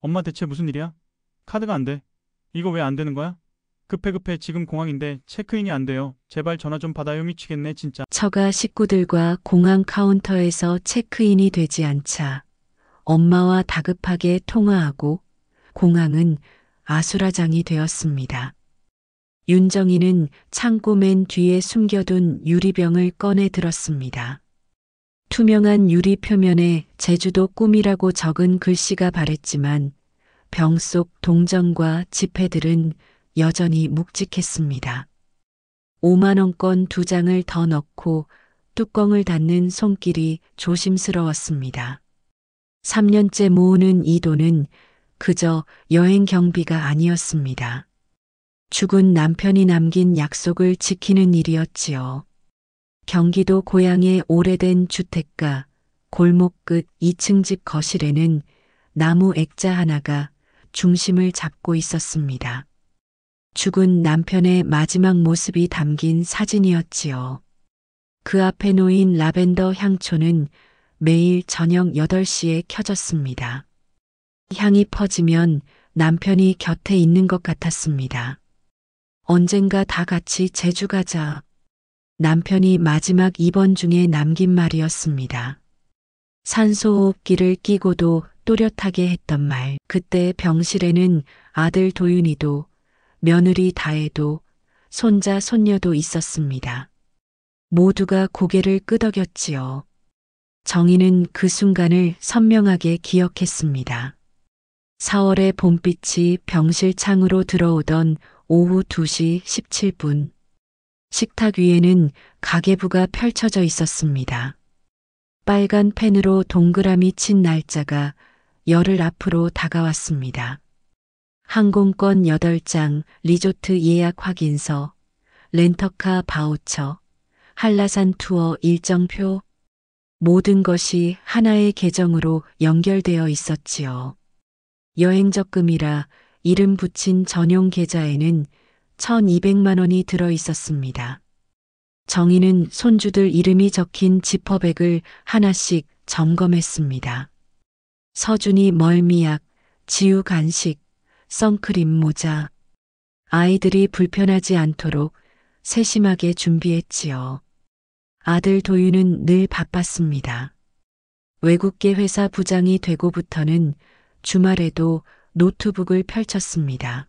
엄마 대체 무슨 일이야? 카드가 안 돼. 이거 왜 안 되는 거야? 급해 지금 공항인데 체크인이 안 돼요. 제발 전화 좀 받아요. 미치겠네 진짜. 처가 식구들과 공항 카운터에서 체크인이 되지 않자 엄마와 다급하게 통화하고 공항은 아수라장이 되었습니다. 윤정이는 창고 맨 뒤에 숨겨둔 유리병을 꺼내 들었습니다. 투명한 유리 표면에 제주도 꿈이라고 적은 글씨가 바랬지만 병 속 동전과 지폐들은 여전히 묵직했습니다. 5만 원권 2장을 더 넣고 뚜껑을 닫는 손길이 조심스러웠습니다. 3년째 모으는 이 돈은 그저 여행 경비가 아니었습니다. 죽은 남편이 남긴 약속을 지키는 일이었지요. 경기도 고향의 오래된 주택가 골목 끝 2층 집 거실에는 나무 액자 하나가 중심을 잡고 있었습니다. 죽은 남편의 마지막 모습이 담긴 사진이었지요. 그 앞에 놓인 라벤더 향초는 매일 저녁 8시에 켜졌습니다. 향이 퍼지면 남편이 곁에 있는 것 같았습니다. 언젠가 다 같이 제주 가자. 남편이 마지막 입원 중에 남긴 말이었습니다. 산소호흡기를 끼고도 또렷하게 했던 말. 그때 병실에는 아들 도윤이도 며느리 다혜도 손자 손녀도 있었습니다. 모두가 고개를 끄덕였지요. 정희는 그 순간을 선명하게 기억했습니다. 4월의 봄빛이 병실 창으로 들어오던 오후 2시 17분. 식탁 위에는 가계부가 펼쳐져 있었습니다. 빨간 펜으로 동그라미 친 날짜가 열흘 앞으로 다가왔습니다. 항공권 8장, 리조트 예약 확인서, 렌터카 바우처, 한라산 투어 일정표, 모든 것이 하나의 계정으로 연결되어 있었지요. 여행 적금이라 이름 붙인 전용 계좌에는 1,200만 원이 들어 있었습니다. 정희는 손주들 이름이 적힌 지퍼백을 하나씩 점검했습니다. 서준이 멀미약, 지우 간식, 선크림 모자. 아이들이 불편하지 않도록 세심하게 준비했지요. 아들 도윤은 늘 바빴습니다. 외국계 회사 부장이 되고부터는 주말에도 노트북을 펼쳤습니다.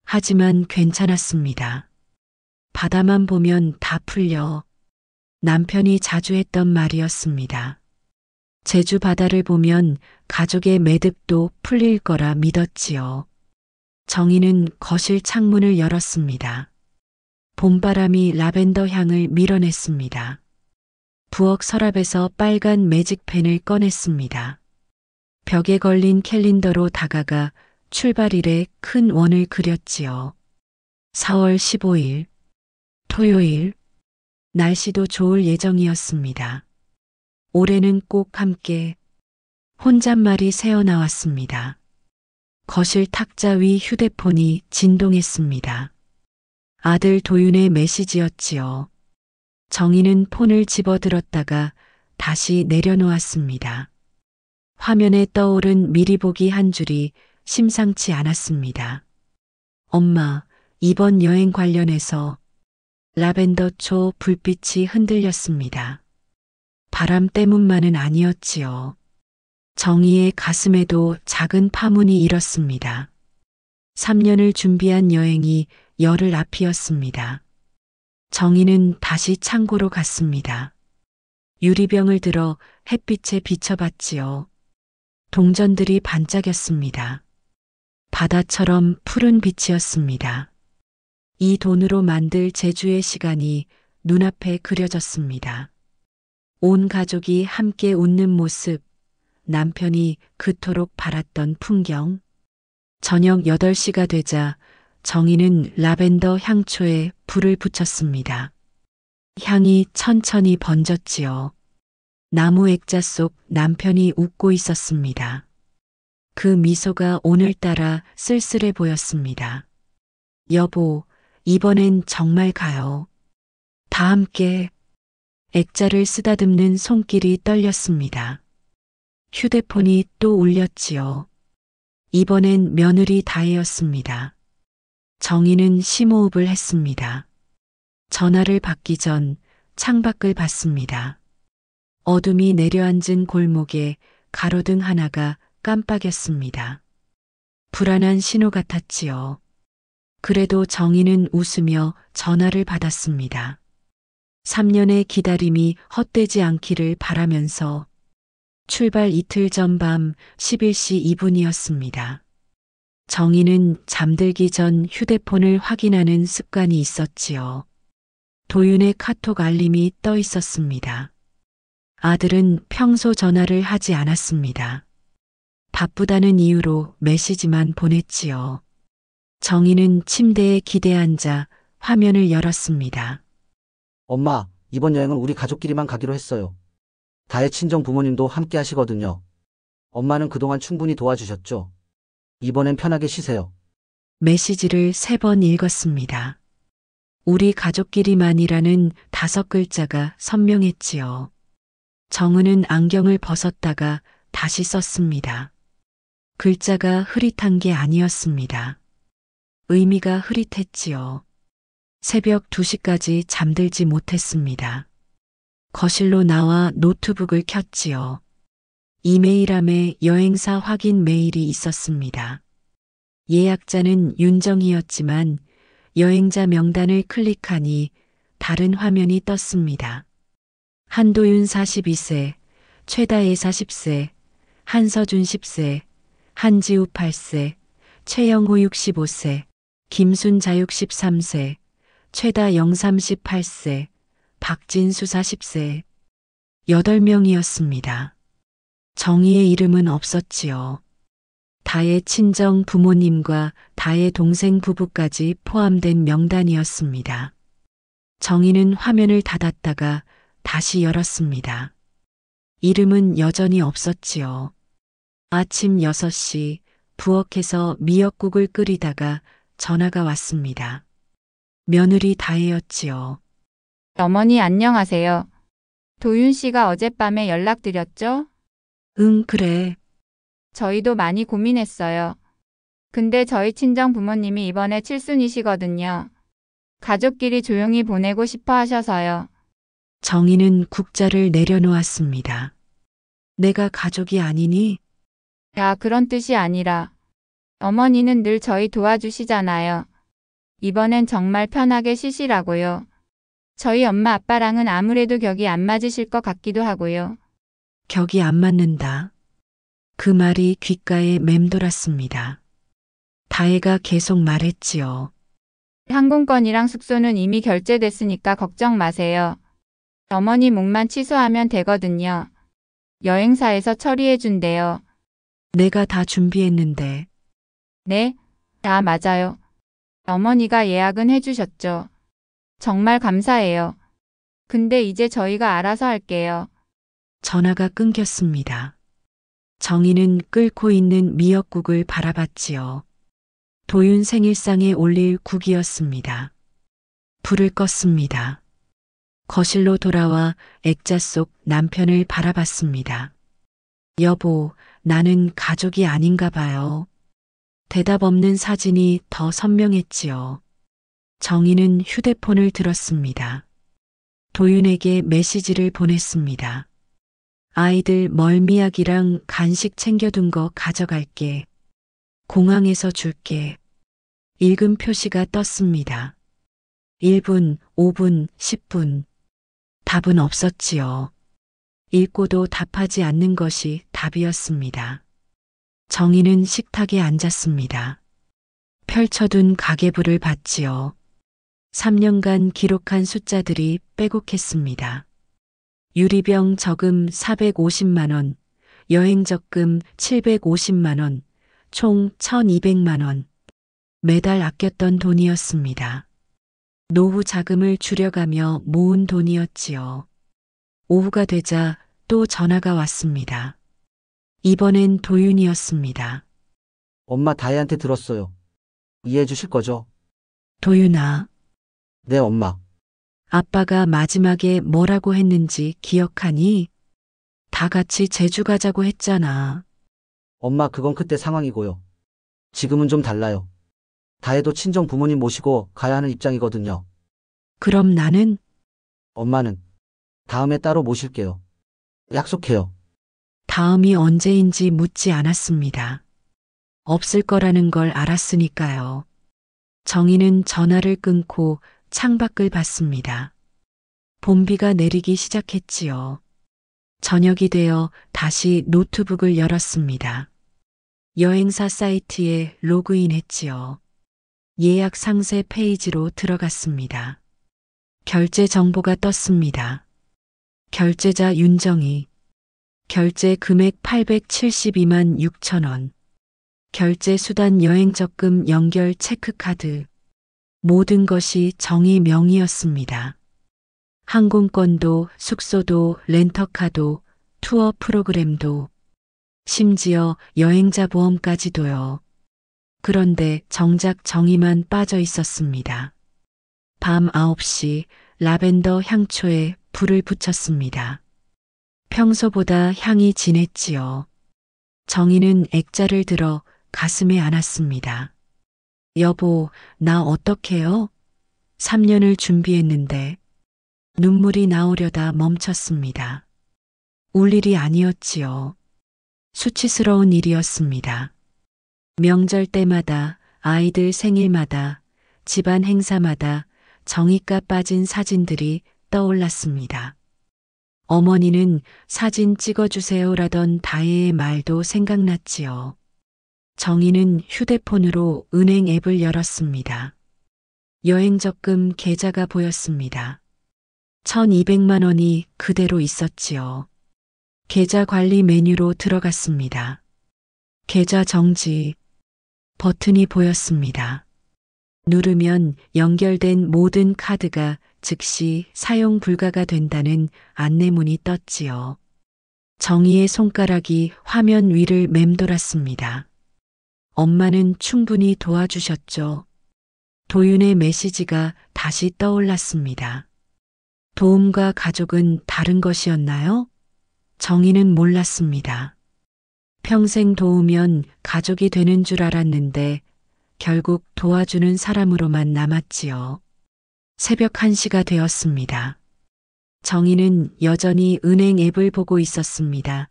하지만 괜찮았습니다. 바다만 보면 다 풀려. 남편이 자주 했던 말이었습니다. 제주 바다를 보면 가족의 매듭도 풀릴 거라 믿었지요. 정희는 거실 창문을 열었습니다. 봄바람이 라벤더 향을 밀어냈습니다. 부엌 서랍에서 빨간 매직펜을 꺼냈습니다. 벽에 걸린 캘린더로 다가가 출발일에 큰 원을 그렸지요. 4월 15일, 토요일, 날씨도 좋을 예정이었습니다. 올해는 꼭 함께. 혼잣말이 새어나왔습니다. 거실 탁자 위 휴대폰이 진동했습니다. 아들 도윤의 메시지였지요. 정희는 폰을 집어들었다가 다시 내려놓았습니다. 화면에 떠오른 미리 보기 한 줄이 심상치 않았습니다. 엄마, 이번 여행 관련해서 라벤더 초 불빛이 흔들렸습니다. 바람 때문만은 아니었지요. 정희의 가슴에도 작은 파문이 일었습니다. 3년을 준비한 여행이 열흘 앞이었습니다. 정희는 다시 창고로 갔습니다. 유리병을 들어 햇빛에 비춰봤지요. 동전들이 반짝였습니다. 바다처럼 푸른 빛이었습니다. 이 돈으로 만들 제주의 시간이 눈앞에 그려졌습니다. 온 가족이 함께 웃는 모습, 남편이 그토록 바랐던 풍경. 저녁 8시가 되자 정희는 라벤더 향초에 불을 붙였습니다. 향이 천천히 번졌지요. 나무 액자 속 남편이 웃고 있었습니다. 그 미소가 오늘따라 쓸쓸해 보였습니다. 여보, 이번엔 정말 가요. 다 함께. 액자를 쓰다듬는 손길이 떨렸습니다. 휴대폰이 또 울렸지요. 이번엔 며느리 다혜였습니다. 정희는 심호흡을 했습니다. 전화를 받기 전 창밖을 봤습니다. 어둠이 내려앉은 골목에 가로등 하나가 깜빡였습니다. 불안한 신호 같았지요. 그래도 정희는 웃으며 전화를 받았습니다. 3년의 기다림이 헛되지 않기를 바라면서 출발 이틀 전 밤 11시 2분이었습니다. 정희는 잠들기 전 휴대폰을 확인하는 습관이 있었지요. 도윤의 카톡 알림이 떠 있었습니다. 아들은 평소 전화를 하지 않았습니다. 바쁘다는 이유로 메시지만 보냈지요. 정희는 침대에 기대 앉아 화면을 열었습니다. 엄마, 이번 여행은 우리 가족끼리만 가기로 했어요. 다혜 친정 부모님도 함께 하시거든요. 엄마는 그동안 충분히 도와주셨죠? 이번엔 편하게 쉬세요. 메시지를 3번 읽었습니다. 우리 가족끼리만이라는 5글자가 선명했지요. 정은은 안경을 벗었다가 다시 썼습니다. 글자가 흐릿한 게 아니었습니다. 의미가 흐릿했지요. 새벽 2시까지 잠들지 못했습니다. 거실로 나와 노트북을 켰지요. 이메일함에 여행사 확인 메일이 있었습니다. 예약자는 윤정희였지만 여행자 명단을 클릭하니 다른 화면이 떴습니다. 한도윤 42세, 최다혜 40세, 한서준 10세, 한지우 8세, 최영호 65세, 김순자육 13세, 최다영 38세, 박진수 40세, 8명이었습니다. 정희의 이름은 없었지요. 다혜 친정 부모님과 다혜 동생 부부까지 포함된 명단이었습니다. 정희는 화면을 닫았다가 다시 열었습니다. 이름은 여전히 없었지요. 아침 6시 부엌에서 미역국을 끓이다가 전화가 왔습니다. 며느리 다혜였지요. 어머니 안녕하세요. 도윤 씨가 어젯밤에 연락드렸죠? 응, 그래. 저희도 많이 고민했어요. 근데 저희 친정 부모님이 이번에 칠순이시거든요. 가족끼리 조용히 보내고 싶어 하셔서요. 정희는 국자를 내려놓았습니다. 내가 가족이 아니니? 야, 그런 뜻이 아니라 어머니는 늘 저희 도와주시잖아요. 이번엔 정말 편하게 쉬시라고요. 저희 엄마 아빠랑은 아무래도 격이 안 맞으실 것 같기도 하고요. 격이 안 맞는다. 그 말이 귓가에 맴돌았습니다. 다혜가 계속 말했지요. 항공권이랑 숙소는 이미 결제됐으니까 걱정 마세요. 어머니 몫만 취소하면 되거든요. 여행사에서 처리해 준대요. 내가 다 준비했는데. 네? 아, 맞아요. 어머니가 예약은 해주셨죠. 정말 감사해요. 근데 이제 저희가 알아서 할게요. 전화가 끊겼습니다. 정희는 끓고 있는 미역국을 바라봤지요. 도윤 생일상에 올릴 국이었습니다. 불을 껐습니다. 거실로 돌아와 액자 속 남편을 바라봤습니다. 여보, 나는 가족이 아닌가 봐요. 대답 없는 사진이 더 선명했지요. 정희는 휴대폰을 들었습니다. 도윤에게 메시지를 보냈습니다. 아이들 멀미약이랑 간식 챙겨둔 거 가져갈게. 공항에서 줄게. 읽음 표시가 떴습니다. 1분, 5분, 10분. 답은 없었지요. 읽고도 답하지 않는 것이 답이었습니다. 정희는 식탁에 앉았습니다. 펼쳐둔 가계부를 봤지요. 3년간 기록한 숫자들이 빼곡했습니다. 유리병 저금 450만 원, 여행 적금 750만 원, 총 1200만 원. 매달 아꼈던 돈이었습니다. 노후 자금을 줄여가며 모은 돈이었지요. 오후가 되자 또 전화가 왔습니다. 이번엔 도윤이었습니다. 엄마 다혜한테 들었어요. 이해해 주실 거죠? 도윤아, 네, 엄마. 아빠가 마지막에 뭐라고 했는지 기억하니? 다 같이 제주 가자고 했잖아. 엄마, 그건 그때 상황이고요. 지금은 좀 달라요. 다혜도 친정 부모님 모시고 가야 하는 입장이거든요. 그럼 나는 엄마는 다음에 따로 모실게요. 약속해요. 다음이 언제인지 묻지 않았습니다. 없을 거라는 걸 알았으니까요. 정희는 전화를 끊고 창밖을 봤습니다. 봄비가 내리기 시작했지요. 저녁이 되어 다시 노트북을 열었습니다. 여행사 사이트에 로그인했지요. 예약 상세 페이지로 들어갔습니다. 결제 정보가 떴습니다. 결제자 윤정희. 결제 금액 872만 6천 원. 결제 수단 여행 적금 연결 체크카드. 모든 것이 정희 명의였습니다. 항공권도 숙소도 렌터카도 투어 프로그램도 심지어 여행자 보험까지도요. 그런데 정작 정의만 빠져 있었습니다. 밤 9시 라벤더 향초에 불을 붙였습니다. 평소보다 향이 진했지요. 정희는 액자를 들어 가슴에 안았습니다. 여보, 나 어떡해요? 3년을 준비했는데 눈물이 나오려다 멈췄습니다. 울 일이 아니었지요. 수치스러운 일이었습니다. 명절 때마다, 아이들 생일마다, 집안 행사마다 정의가 빠진 사진들이 떠올랐습니다. 어머니는 사진 찍어주세요라던 다혜의 말도 생각났지요. 정희는 휴대폰으로 은행 앱을 열었습니다. 여행 적금 계좌가 보였습니다. 1200만 원이 그대로 있었지요. 계좌 관리 메뉴로 들어갔습니다. 계좌 정지 버튼이 보였습니다. 누르면 연결된 모든 카드가 즉시 사용 불가가 된다는 안내문이 떴지요. 정희의 손가락이 화면 위를 맴돌았습니다. 엄마는 충분히 도와주셨죠. 도윤의 메시지가 다시 떠올랐습니다. 도움과 가족은 다른 것이었나요? 정희는 몰랐습니다. 평생 도우면 가족이 되는 줄 알았는데 결국 도와주는 사람으로만 남았지요. 새벽 1시가 되었습니다. 정희는 여전히 은행 앱을 보고 있었습니다.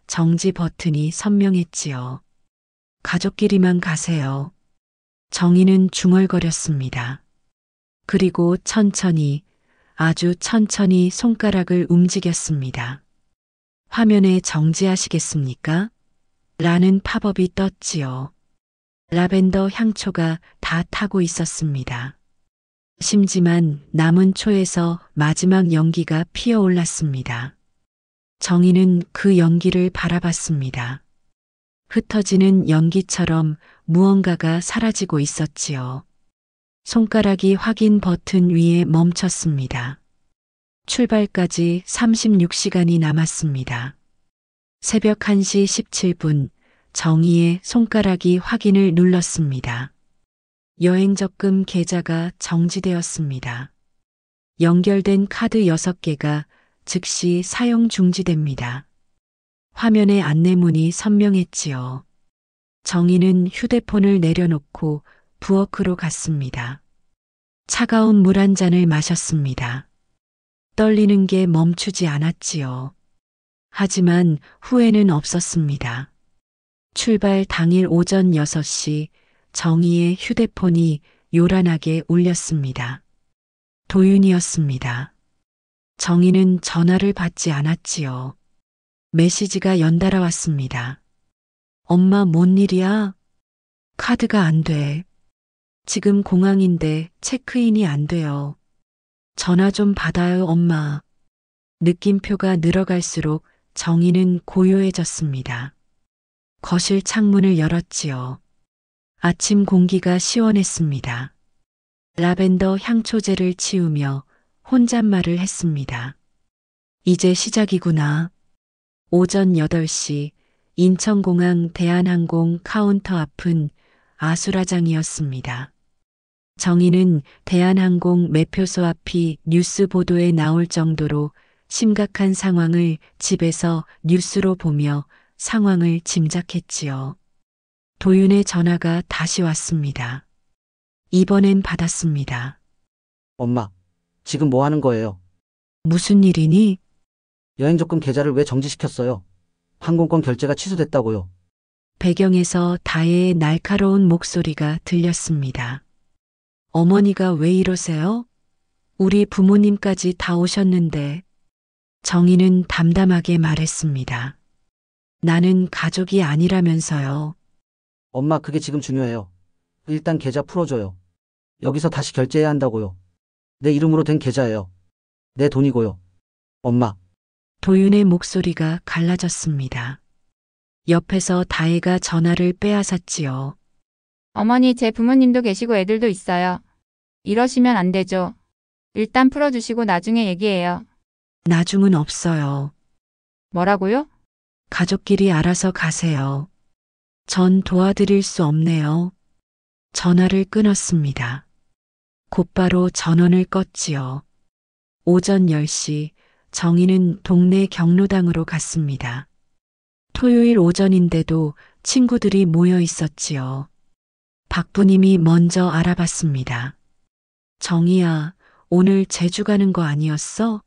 정지 버튼이 선명했지요. 가족끼리만 가세요. 정희는 중얼거렸습니다. 그리고 천천히, 아주 천천히 손가락을 움직였습니다. 화면에 정지하시겠습니까? 라는 팝업이 떴지요. 라벤더 향초가 다 타고 있었습니다. 심지만 남은 초에서 마지막 연기가 피어올랐습니다. 정희는 그 연기를 바라봤습니다. 흩어지는 연기처럼 무언가가 사라지고 있었지요. 손가락이 확인 버튼 위에 멈췄습니다. 출발까지 36시간이 남았습니다. 새벽 1시 17분 정희의 손가락이 확인을 눌렀습니다. 여행 적금 계좌가 정지되었습니다. 연결된 카드 6개가 즉시 사용 중지됩니다. 화면의 안내문이 선명했지요. 정희는 휴대폰을 내려놓고 부엌으로 갔습니다. 차가운 물 한 잔을 마셨습니다. 떨리는 게 멈추지 않았지요. 하지만 후회는 없었습니다. 출발 당일 오전 6시 정희의 휴대폰이 요란하게 울렸습니다. 도윤이었습니다. 정희는 전화를 받지 않았지요. 메시지가 연달아 왔습니다. 엄마 뭔 일이야? 카드가 안 돼. 지금 공항인데 체크인이 안 돼요. 전화 좀 받아요, 엄마. 느낌표가 늘어갈수록 정희는 고요해졌습니다. 거실 창문을 열었지요. 아침 공기가 시원했습니다. 라벤더 향초제를 치우며 혼잣말을 했습니다. 이제 시작이구나. 오전 8시 인천공항 대한항공 카운터 앞은 아수라장이었습니다. 정희는 대한항공 매표소 앞이 뉴스 보도에 나올 정도로 심각한 상황을 집에서 뉴스로 보며 상황을 짐작했지요. 도윤의 전화가 다시 왔습니다. 이번엔 받았습니다. 엄마, 지금 뭐 하는 거예요? 무슨 일이니? 여행조건 계좌를 왜 정지시켰어요? 항공권 결제가 취소됐다고요. 배경에서 다혜의 날카로운 목소리가 들렸습니다. 어머니가 왜 이러세요? 우리 부모님까지 다 오셨는데. 정희는 담담하게 말했습니다. 나는 가족이 아니라면서요. 엄마, 그게 지금 중요해요. 일단 계좌 풀어줘요. 여기서 다시 결제해야 한다고요. 내 이름으로 된 계좌예요. 내 돈이고요. 엄마, 도윤의 목소리가 갈라졌습니다. 옆에서 다혜가 전화를 빼앗았지요. 어머니, 제 부모님도 계시고 애들도 있어요. 이러시면 안 되죠. 일단 풀어주시고 나중에 얘기해요. 나중은 없어요. 뭐라고요? 가족끼리 알아서 가세요. 전 도와드릴 수 없네요. 전화를 끊었습니다. 곧바로 전원을 껐지요. 오전 10시 정희는 동네 경로당으로 갔습니다. 토요일 오전인데도 친구들이 모여 있었지요. 박부님이 먼저 알아봤습니다. 정희야, 오늘 제주 가는 거 아니었어?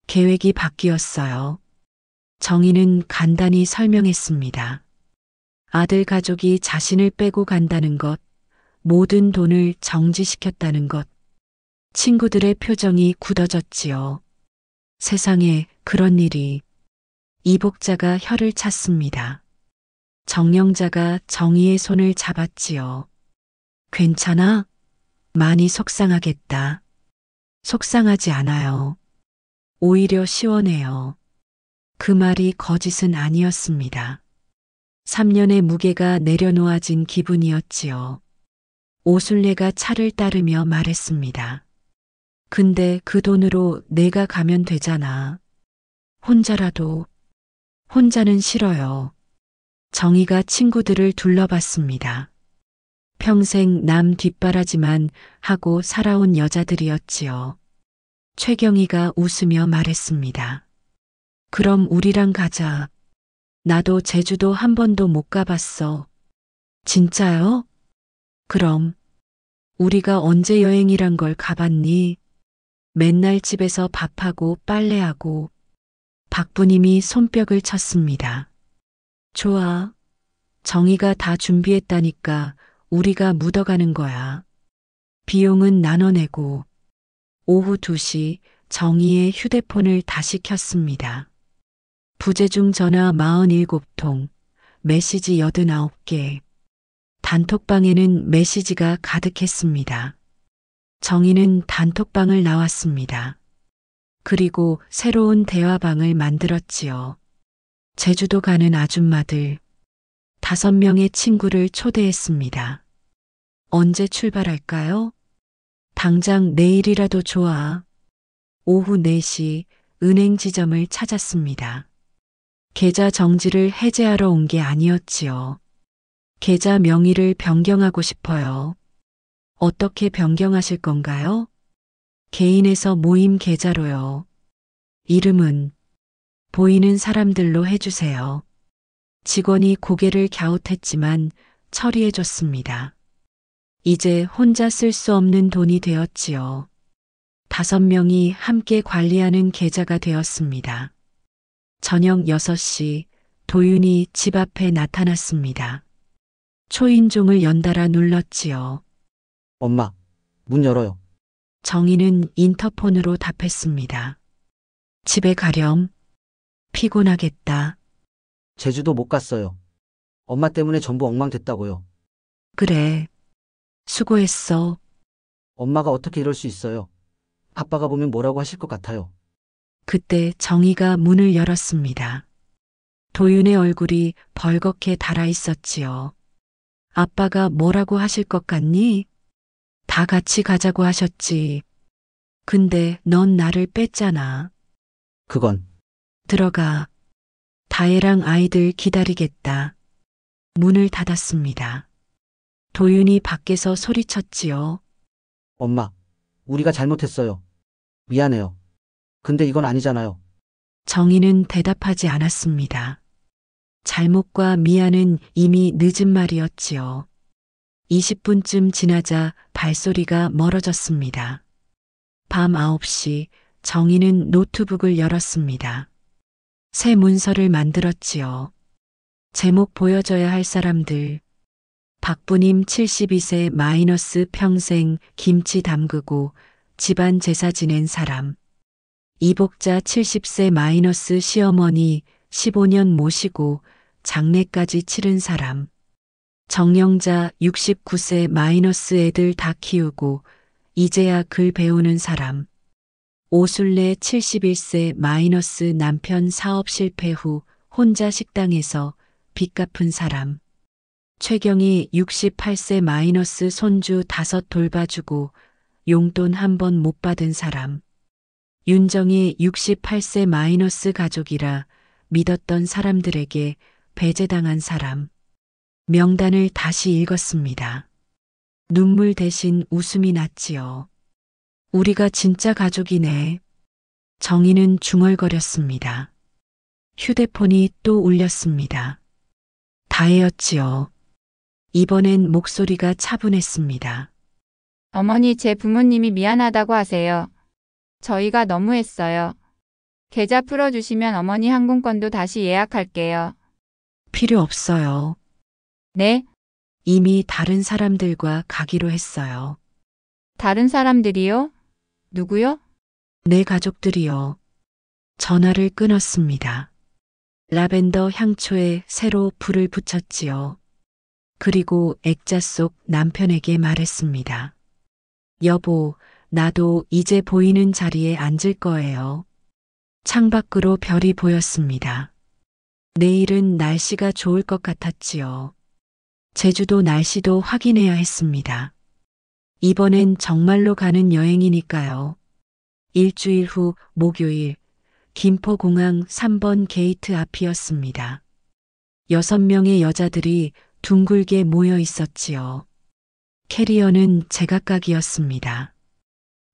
계획이 바뀌었어요. 정희는 간단히 설명했습니다. 아들 가족이 자신을 빼고 간다는 것, 모든 돈을 정지시켰다는 것. 친구들의 표정이 굳어졌지요. 세상에 그런 일이. 이복자가 혀를 찼습니다. 정영자가 정희의 손을 잡았지요. 괜찮아? 많이 속상하겠다. 속상하지 않아요. 오히려 시원해요. 그 말이 거짓은 아니었습니다. 3년의 무게가 내려놓아진 기분이었지요. 오순례가 차를 따르며 말했습니다. 근데 그 돈으로 내가 가면 되잖아. 혼자라도. 혼자는 싫어요. 정희가 친구들을 둘러봤습니다. 평생 남 뒷바라지만 하고 살아온 여자들이었지요. 최경희가 웃으며 말했습니다. 그럼 우리랑 가자. 나도 제주도 한 번도 못 가봤어. 진짜요? 그럼. 우리가 언제 여행이란 걸 가봤니? 맨날 집에서 밥하고 빨래하고. 박부님이 손뼉을 쳤습니다. 좋아. 정희가 다 준비했다니까 우리가 묻어가는 거야. 비용은 나눠내고. 오후 2시 정희의 휴대폰을 다시 켰습니다. 부재중 전화 47통, 메시지 89개. 단톡방에는 메시지가 가득했습니다. 정희는 단톡방을 나왔습니다. 그리고 새로운 대화방을 만들었지요. 제주도 가는 아줌마들. 5명의 친구를 초대했습니다. 언제 출발할까요? 당장 내일이라도 좋아. 오후 4시 은행 지점을 찾았습니다. 계좌 정지를 해제하러 온 게 아니었지요. 계좌 명의를 변경하고 싶어요. 어떻게 변경하실 건가요? 개인에서 모임 계좌로요. 이름은 보이는 사람들로 해주세요. 직원이 고개를 갸웃했지만 처리해줬습니다. 이제 혼자 쓸 수 없는 돈이 되었지요. 5명이 함께 관리하는 계좌가 되었습니다. 저녁 6시 도윤이 집 앞에 나타났습니다. 초인종을 연달아 눌렀지요. 엄마, 문 열어요. 정희는 인터폰으로 답했습니다. 집에 가렴. 피곤하겠다. 제주도 못 갔어요. 엄마 때문에 전부 엉망됐다고요. 그래. 수고했어. 엄마가 어떻게 이럴 수 있어요? 아빠가 보면 뭐라고 하실 것 같아요. 그때 정희가 문을 열었습니다. 도윤의 얼굴이 벌겋게 달아 있었지요. 아빠가 뭐라고 하실 것 같니? 다 같이 가자고 하셨지. 근데 넌 나를 뺐잖아. 그건 들어가. 다혜랑 아이들 기다리겠다. 문을 닫았습니다. 도윤이 밖에서 소리쳤지요. 엄마, 우리가 잘못했어요. 미안해요. 근데 이건 아니잖아요. 정희는 대답하지 않았습니다. 잘못과 미안은 이미 늦은 말이었지요. 20분쯤 지나자 발소리가 멀어졌습니다. 밤 9시 정희는 노트북을 열었습니다. 새 문서를 만들었지요. 제목 보여줘야 할 사람들. 박부님 72세 마이너스 평생 김치 담그고 집안 제사 지낸 사람. 이복자 70세 마이너스 시어머니 15년 모시고 장례까지 치른 사람. 정영자 69세 마이너스 애들 다 키우고 이제야 글 배우는 사람. 오술래 71세 마이너스 남편 사업 실패 후 혼자 식당에서 빚 갚은 사람. 최경희 68세 마이너스 손주 5 돌봐주고 용돈 한 번 못 받은 사람. 윤정희 68세 마이너스 가족이라 믿었던 사람들에게 배제당한 사람. 명단을 다시 읽었습니다. 눈물 대신 웃음이 났지요. 우리가 진짜 가족이네. 정희는 중얼거렸습니다. 휴대폰이 또 울렸습니다. 다혜였지요. 이번엔 목소리가 차분했습니다. 어머니, 제 부모님이 미안하다고 하세요. 저희가 너무했어요. 계좌 풀어주시면 어머니 항공권도 다시 예약할게요. 필요 없어요. 네? 이미 다른 사람들과 가기로 했어요. 다른 사람들이요? 누구요? 내 가족들이요. 전화를 끊었습니다. 라벤더 향초에 새로 불을 붙였지요. 그리고 액자 속 남편에게 말했습니다. 여보, 나도 이제 보이는 자리에 앉을 거예요. 창밖으로 별이 보였습니다. 내일은 날씨가 좋을 것 같았지요. 제주도 날씨도 확인해야 했습니다. 이번엔 정말로 가는 여행이니까요. 일주일 후 목요일, 김포공항 3번 게이트 앞이었습니다. 6명의 여자들이 둥글게 모여 있었지요. 캐리어는 제각각이었습니다.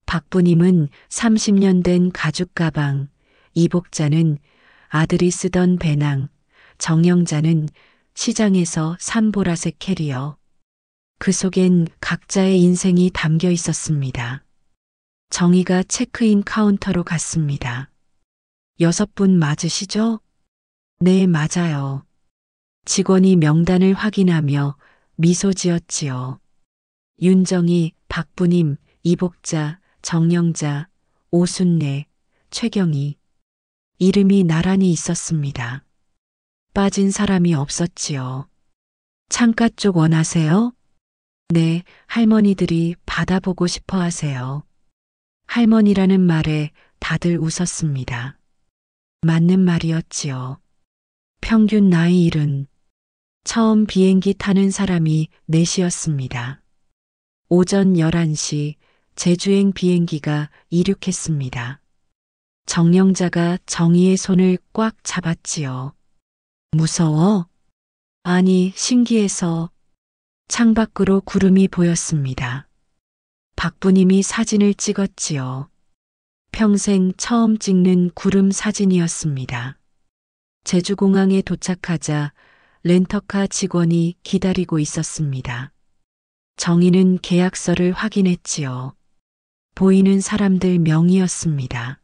박부님은 30년 된 가죽 가방, 이복자는 아들이 쓰던 배낭, 정영자는 시장에서 산 보라색 캐리어. 그 속엔 각자의 인생이 담겨 있었습니다. 정희가 체크인 카운터로 갔습니다. 6분 맞으시죠? 네, 맞아요. 직원이 명단을 확인하며 미소 지었지요. 윤정희, 박부님, 이복자, 정영자, 오순례, 최경희. 이름이 나란히 있었습니다. 빠진 사람이 없었지요. 창가 쪽 원하세요? 네, 할머니들이 받아보고 싶어 하세요. 할머니라는 말에 다들 웃었습니다. 맞는 말이었지요. 평균 나이 70. 처음 비행기 타는 사람이 넷이었습니다. 오전 11시 제주행 비행기가 이륙했습니다. 정영자가 정희의 손을 꽉 잡았지요. 무서워? 아니, 신기해서. 창밖으로 구름이 보였습니다. 박부님이 사진을 찍었지요. 평생 처음 찍는 구름 사진이었습니다. 제주공항에 도착하자 렌터카 직원이 기다리고 있었습니다. 정희는 계약서를 확인했지요. 보이는 사람들 명의였습니다.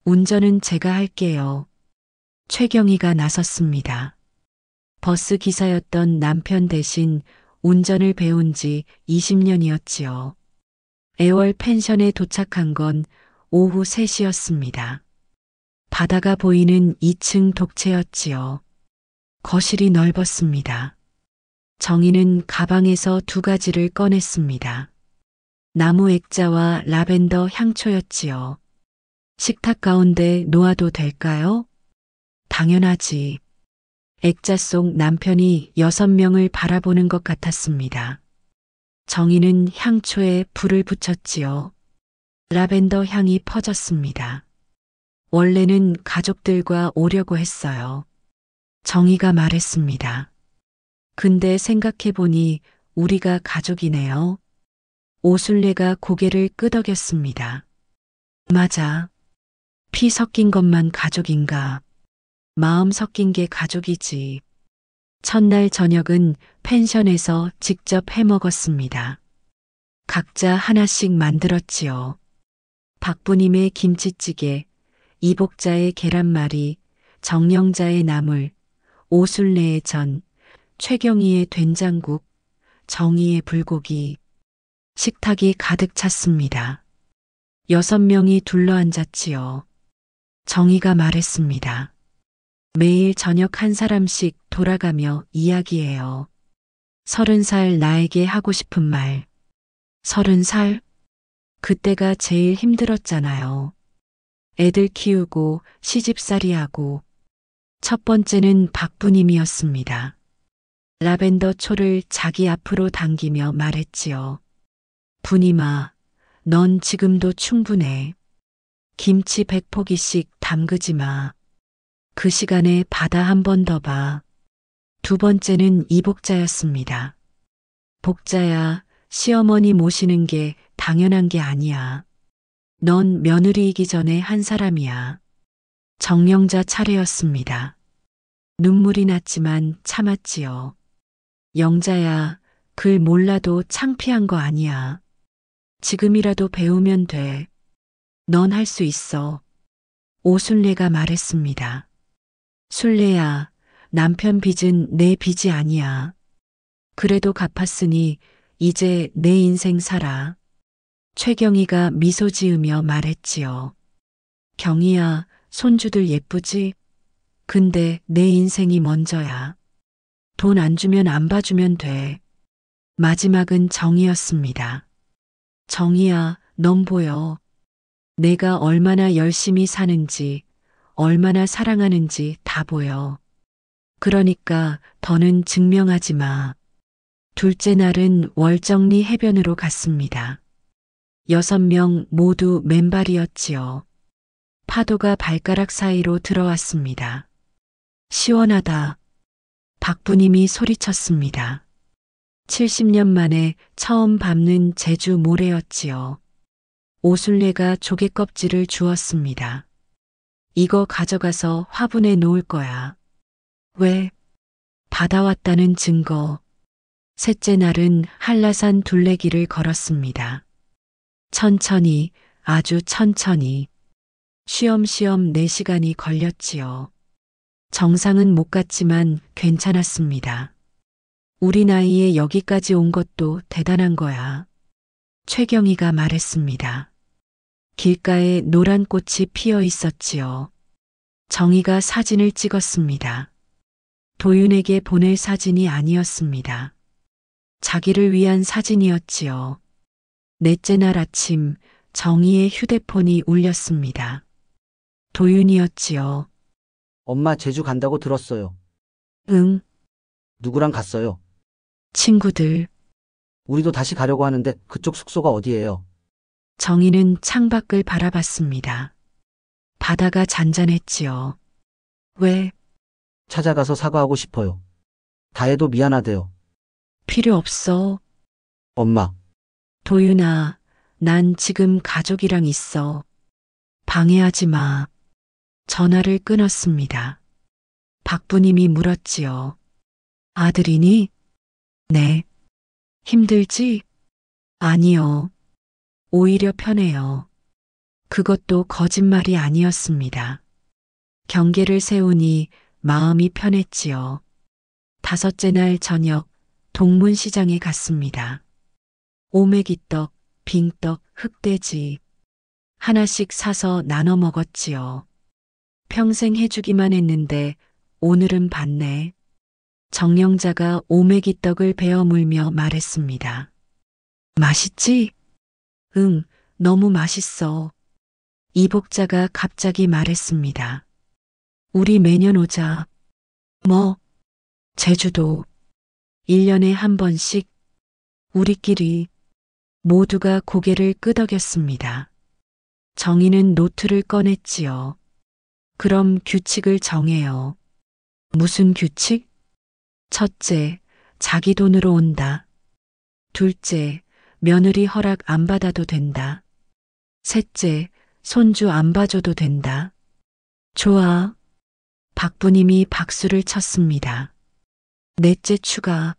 운전은 제가 할게요. 최경희가 나섰습니다. 버스 기사였던 남편 대신 운전을 배운 지 20년이었지요. 애월 펜션에 도착한 건 오후 3시였습니다. 바다가 보이는 2층 독채였지요. 거실이 넓었습니다. 정희는 가방에서 2가지를 꺼냈습니다. 나무 액자와 라벤더 향초였지요. 식탁 가운데 놓아도 될까요? 당연하지. 액자 속 남편이 6명을 바라보는 것 같았습니다. 정희는 향초에 불을 붙였지요. 라벤더 향이 퍼졌습니다. 원래는 가족들과 오려고 했어요. 정희가 말했습니다. 근데 생각해보니 우리가 가족이네요. 오순례가 고개를 끄덕였습니다. 맞아. 피 섞인 것만 가족인가. 마음 섞인 게 가족이지. 첫날 저녁은 펜션에서 직접 해 먹었습니다. 각자 하나씩 만들었지요. 박부님의 김치찌개, 이복자의 계란말이, 정영자의 나물, 오순례의 전, 최경희의 된장국, 정희의 불고기. 식탁이 가득 찼습니다. 6명이 둘러앉았지요. 정희가 말했습니다. 매일 저녁 한 사람씩 돌아가며 이야기해요. 30살 나에게 하고 싶은 말. 30살? 그때가 제일 힘들었잖아요. 애들 키우고 시집살이하고. 첫 번째는 박부님이었습니다. 라벤더 초를 자기 앞으로 당기며 말했지요. 부님아, 넌 지금도 충분해. 김치 100포기씩 담그지 마. 그 시간에 바다 한 번 더 봐. 두 번째는 이복자였습니다. 복자야, 시어머니 모시는 게 당연한 게 아니야. 넌 며느리이기 전에 한 사람이야. 정영자 차례였습니다. 눈물이 났지만 참았지요. 영자야, 글 몰라도 창피한 거 아니야. 지금이라도 배우면 돼. 넌 할 수 있어. 오순례가 말했습니다. 순례야, 남편 빚은 내 빚이 아니야. 그래도 갚았으니 이제 내 인생 살아. 최경희가 미소 지으며 말했지요. 경희야, 손주들 예쁘지? 근데 내 인생이 먼저야. 돈 안 주면 안 봐주면 돼. 마지막은 정희였습니다. 정희야, 넌 보여. 내가 얼마나 열심히 사는지, 얼마나 사랑하는지 다 보여. 그러니까 더는 증명하지 마. 둘째 날은 월정리 해변으로 갔습니다. 6명 모두 맨발이었지요. 파도가 발가락 사이로 들어왔습니다. 시원하다. 박부님이 소리쳤습니다. 70년 만에 처음 밟는 제주 모래였지요. 오순례가 조개 껍질을 주었습니다. 이거 가져가서 화분에 놓을 거야. 왜? 받아왔다는 증거. 셋째 날은 한라산 둘레길을 걸었습니다. 천천히, 아주 천천히. 쉬엄쉬엄 4시간이 걸렸지요. 정상은 못 갔지만 괜찮았습니다. 우리 나이에 여기까지 온 것도 대단한 거야. 최경희가 말했습니다. 길가에 노란 꽃이 피어 있었지요. 정희가 사진을 찍었습니다. 도윤에게 보낼 사진이 아니었습니다. 자기를 위한 사진이었지요. 넷째 날 아침 정희의 휴대폰이 울렸습니다. 도윤이었지요. 엄마 제주 간다고 들었어요. 응, 누구랑 갔어요? 친구들. 우리도 다시 가려고 하는데 그쪽 숙소가 어디예요? 정희는 창밖을 바라봤습니다. 바다가 잔잔했지요. 왜? 찾아가서 사과하고 싶어요. 다혜도 미안하대요. 필요 없어. 엄마, 도윤아, 난 지금 가족이랑 있어. 방해하지 마. 전화를 끊었습니다. 박부님이 물었지요. 아들이니? 네. 힘들지? 아니요. 오히려 편해요. 그것도 거짓말이 아니었습니다. 경계를 세우니 마음이 편했지요. 5째 날 저녁 동문시장에 갔습니다. 오메기떡, 빙떡, 흑돼지. 하나씩 사서 나눠 먹었지요. 평생 해주기만 했는데 오늘은 받네. 정영자가 오메기떡을 베어 물며 말했습니다. 맛있지? 응, 너무 맛있어. 이복자가 갑자기 말했습니다. 우리 매년 오자. 뭐? 제주도. 1년에 한 번씩. 우리끼리. 모두가 고개를 끄덕였습니다. 정희는 노트를 꺼냈지요. 그럼 규칙을 정해요. 무슨 규칙? 첫째, 자기 돈으로 온다. 둘째, 며느리 허락 안 받아도 된다. 셋째, 손주 안 봐줘도 된다. 좋아. 박부님이 박수를 쳤습니다. 넷째 추가.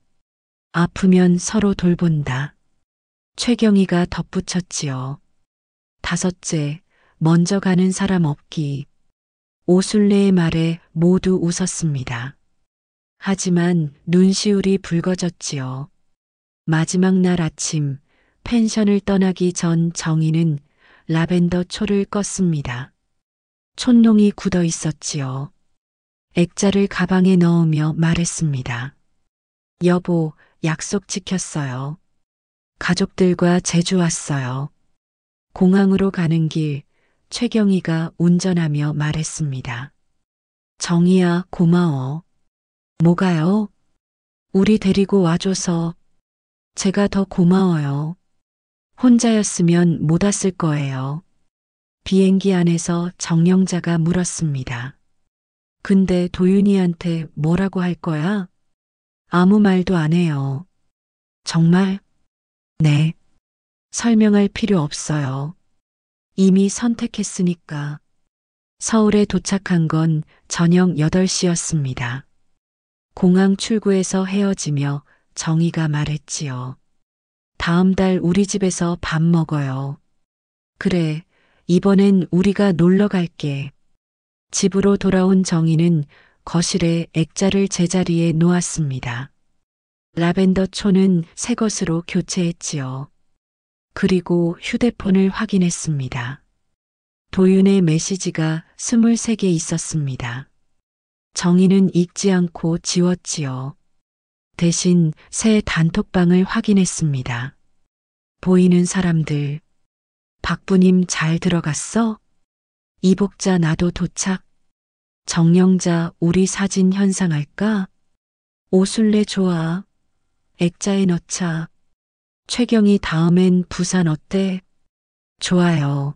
아프면 서로 돌본다. 최경희가 덧붙였지요. 다섯째, 먼저 가는 사람 없기. 오순례의 말에 모두 웃었습니다. 하지만 눈시울이 붉어졌지요. 마지막 날 아침, 펜션을 떠나기 전 정희는 라벤더 초를 껐습니다. 촛농이 굳어 있었지요. 액자를 가방에 넣으며 말했습니다. 여보, 약속 지켰어요. 가족들과 제주 왔어요. 공항으로 가는 길, 최경희가 운전하며 말했습니다. 정희야, 고마워. 뭐가요? 우리 데리고 와줘서. 제가 더 고마워요. 혼자였으면 못 왔을 거예요. 비행기 안에서 정영자가 물었습니다. 근데 도윤이한테 뭐라고 할 거야? 아무 말도 안 해요. 정말? 네. 설명할 필요 없어요. 이미 선택했으니까. 서울에 도착한 건 저녁 8시였습니다. 공항 출구에서 헤어지며 정희가 말했지요. 다음 달 우리 집에서 밥 먹어요. 그래, 이번엔 우리가 놀러 갈게. 집으로 돌아온 정희는 거실에 액자를 제자리에 놓았습니다. 라벤더 초는 새 것으로 교체했지요. 그리고 휴대폰을 확인했습니다. 도윤의 메시지가 23개 있었습니다. 정희는 읽지 않고 지웠지요. 대신 새 단톡방을 확인했습니다. 보이는 사람들. 박부님 잘 들어갔어? 이복자 나도 도착. 정영자 우리 사진 현상할까? 오순례 좋아. 액자에 넣자. 최경희 다음엔 부산 어때? 좋아요.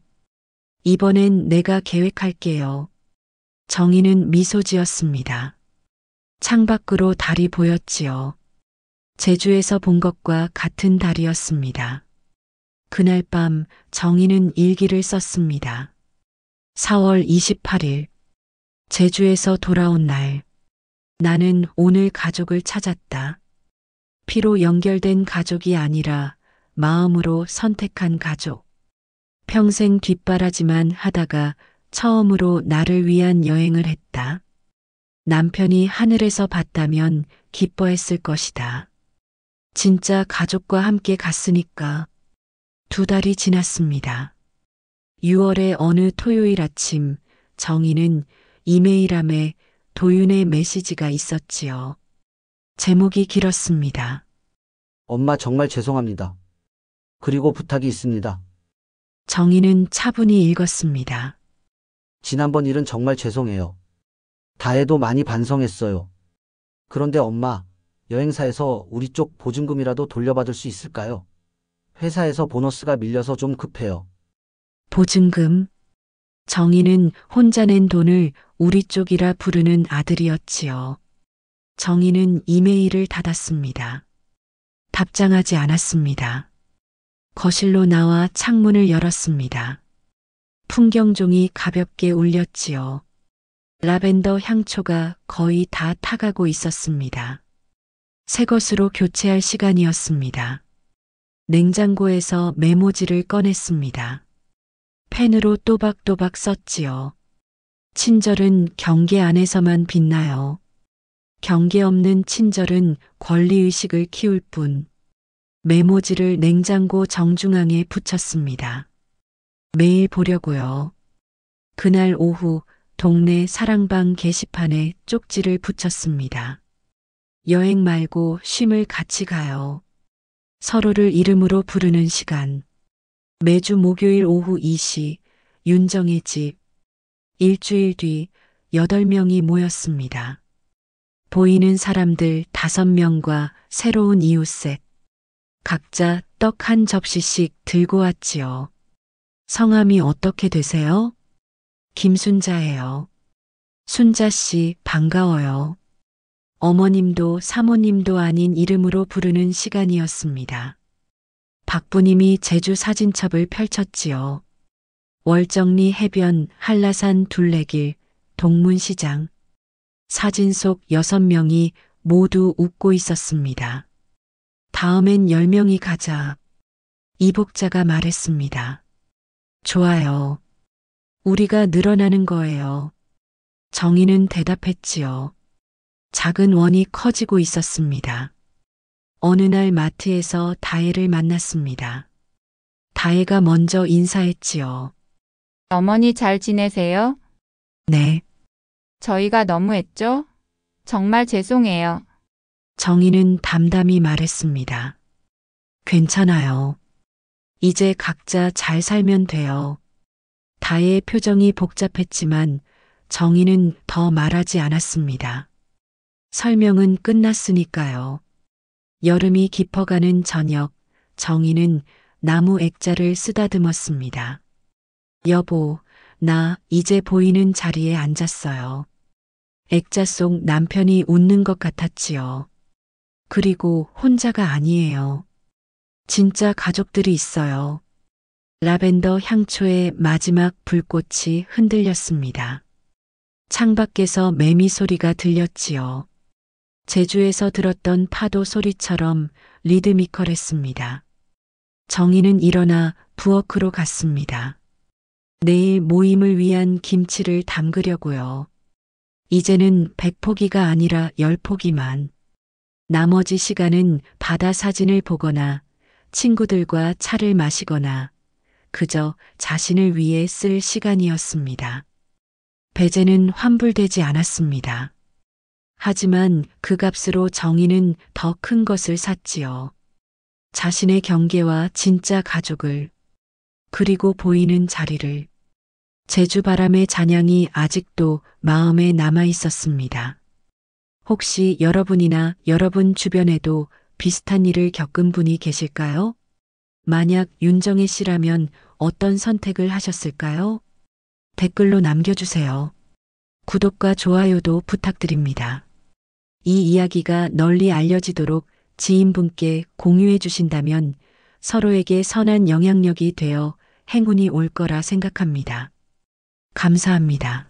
이번엔 내가 계획할게요. 정희는 미소 지었습니다. 창밖으로 달이 보였지요. 제주에서 본 것과 같은 달이었습니다. 그날 밤 정희는 일기를 썼습니다. 4월 28일. 제주에서 돌아온 날. 나는 오늘 가족을 찾았다. 피로 연결된 가족이 아니라 마음으로 선택한 가족. 평생 뒷바라지만 하다가 처음으로 나를 위한 여행을 했다. 남편이 하늘에서 봤다면 기뻐했을 것이다. 진짜 가족과 함께 갔으니까. 2달이 지났습니다. 6월의 어느 토요일 아침, 정희는 이메일함에 도윤의 메시지가 있었지요. 제목이 길었습니다. 엄마 정말 죄송합니다. 그리고 부탁이 있습니다. 정희는 차분히 읽었습니다. 지난번 일은 정말 죄송해요. 다혜도 많이 반성했어요. 그런데 엄마, 여행사에서 우리 쪽 보증금이라도 돌려받을 수 있을까요? 회사에서 보너스가 밀려서 좀 급해요. 보증금. 정희는 혼자 낸 돈을 우리 쪽이라 부르는 아들이었지요. 정희는 이메일을 닫았습니다. 답장하지 않았습니다. 거실로 나와 창문을 열었습니다. 풍경종이 가볍게 울렸지요. 라벤더 향초가 거의 다 타가고 있었습니다. 새 것으로 교체할 시간이었습니다. 냉장고에서 메모지를 꺼냈습니다. 펜으로 또박또박 썼지요. 친절은 경계 안에서만 빛나요. 경계 없는 친절은 권리의식을 키울 뿐. 메모지를 냉장고 정중앙에 붙였습니다. 매일 보려고요. 그날 오후 동네 사랑방 게시판에 쪽지를 붙였습니다. 여행 말고 쉼을 같이 가요. 서로를 이름으로 부르는 시간. 매주 목요일 오후 2시 윤정의 집. 일주일 뒤 8명이 모였습니다. 보이는 사람들 5명과 새로운 이웃셋. 각자 떡 한 접시씩 들고 왔지요. 성함이 어떻게 되세요? 김순자예요. 순자씨 반가워요. 어머님도 사모님도 아닌 이름으로 부르는 시간이었습니다. 박부님이 제주 사진첩을 펼쳤지요. 월정리 해변, 한라산 둘레길, 동문시장. 사진 속 6명이 모두 웃고 있었습니다. 다음엔 10명이 가자. 이복자가 말했습니다. 좋아요. 우리가 늘어나는 거예요. 정희는 대답했지요. 작은 원이 커지고 있었습니다. 어느 날 마트에서 다혜를 만났습니다. 다혜가 먼저 인사했지요. 어머니 잘 지내세요? 네. 저희가 너무했죠? 정말 죄송해요. 정희는 담담히 말했습니다. 괜찮아요. 이제 각자 잘 살면 돼요. 다혜의 표정이 복잡했지만 정희는 더 말하지 않았습니다. 설명은 끝났으니까요. 여름이 깊어가는 저녁, 정희는 나무 액자를 쓰다듬었습니다. 여보, 나 이제 보이는 자리에 앉았어요. 액자 속 남편이 웃는 것 같았지요. 그리고 혼자가 아니에요. 진짜 가족들이 있어요. 라벤더 향초의 마지막 불꽃이 흔들렸습니다. 창밖에서 매미 소리가 들렸지요. 제주에서 들었던 파도 소리처럼 리드미컬했습니다. 정희는 일어나 부엌으로 갔습니다. 내일 모임을 위한 김치를 담그려고요. 이제는 100포기가 아니라 10포기만. 나머지 시간은 바다 사진을 보거나 친구들과 차를 마시거나 그저 자신을 위해 쓸 시간이었습니다. 배제는 환불되지 않았습니다. 하지만 그 값으로 정희는 더 큰 것을 샀지요. 자신의 경계와 진짜 가족을, 그리고 보이는 자리를. 제주 바람의 잔향이 아직도 마음에 남아 있었습니다. 혹시 여러분이나 여러분 주변에도 비슷한 일을 겪은 분이 계실까요? 만약 윤정혜 씨라면 어떤 선택을 하셨을까요? 댓글로 남겨주세요. 구독과 좋아요도 부탁드립니다. 이 이야기가 널리 알려지도록 지인분께 공유해 주신다면 서로에게 선한 영향력이 되어 행운이 올 거라 생각합니다. 감사합니다.